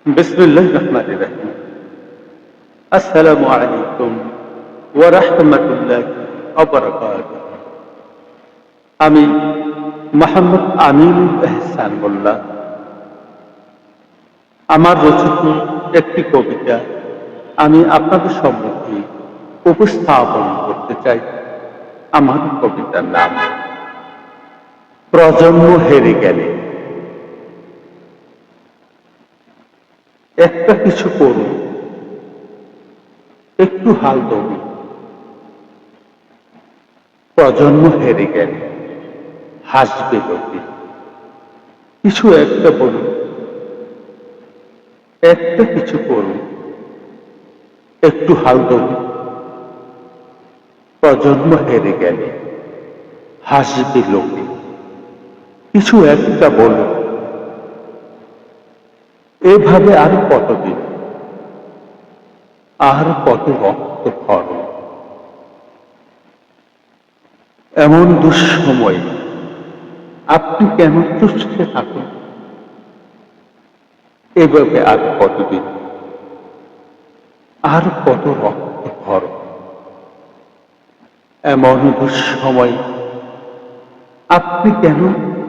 বিসমিল্লাহির রহমানির রহিম। আসসালামু আলাইকুম ওয়া রাহমাতুল্লাহি ওয়া বারাকাতুহু। আমি মোহাম্মদ আমিনুল এহসান মোল্লা আমার রচিত একটি কবিতা আমি আপনাদের সম্মুখে উপস্থাপন করতে চাই। আমার কবিতার নাম প্রজন্ম হেরে গেলে। একটা কিছু করুন, একটু হাল ধরুন, প্রজন্ম হেরে গেলে হাসবে লোকে। কিছু একটা বলুন, একটা কিছু করুন, একটু হাল ধরুন, প্রজন্ম হেরে গেলে হাসবে লোকে। কিছু একটা বলুন। এভাবে আর কতদিন, আর কত রক্ত খরণ। এমন দুঃসময়ে আপনি কেন চুপসে থাকুন? এভাবে আর কতদিন, আর কত রক্ত খরণ। এমন দুঃসময়ে আপনি কেন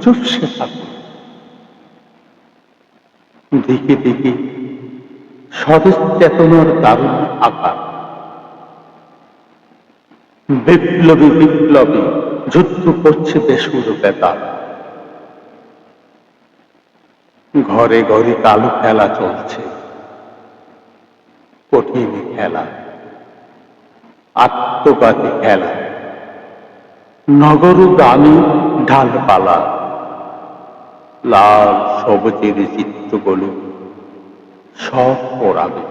চুপসে থাকুন? দিকে দিকে স্বদেশ চেতনার দারুণ আকার। বিপ্লবী বিপ্লবী যুদ্ধ করছে বেসুর বেতার। ঘরে ঘরে কালো খেলা চলছে, কঠিন খেলা, আত্মঘাতী খেলা। নগর গ্রামে ঢালপালা, লাল সবুজের চিত্রগুলো সব পোড়াবে,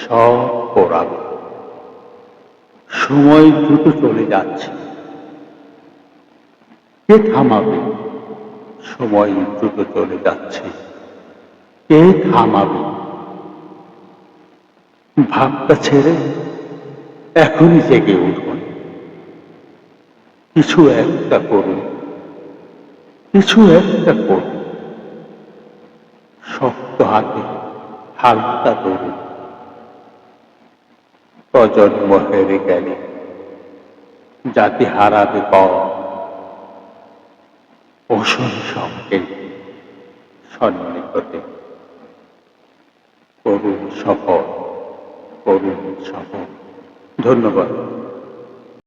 সব পোড়াবে। সময় দ্রুত চলে যাচ্ছে, কে থামাবে? সময় দ্রুত চলে যাচ্ছে, কে থামাবে? ভাবটা ছেড়ে এখনই জেগে উঠুন। কিছু একটা করুন, কিছু একটা করুন। শক্ত হাতে হালকা ধরুন। প্রজন্ম হেরে গেলে জাতি হারাবে পথ। পোষণ সঙ্গে সন্নিকটে করুণ সফর, করুণ সফর। ধন্যবাদ।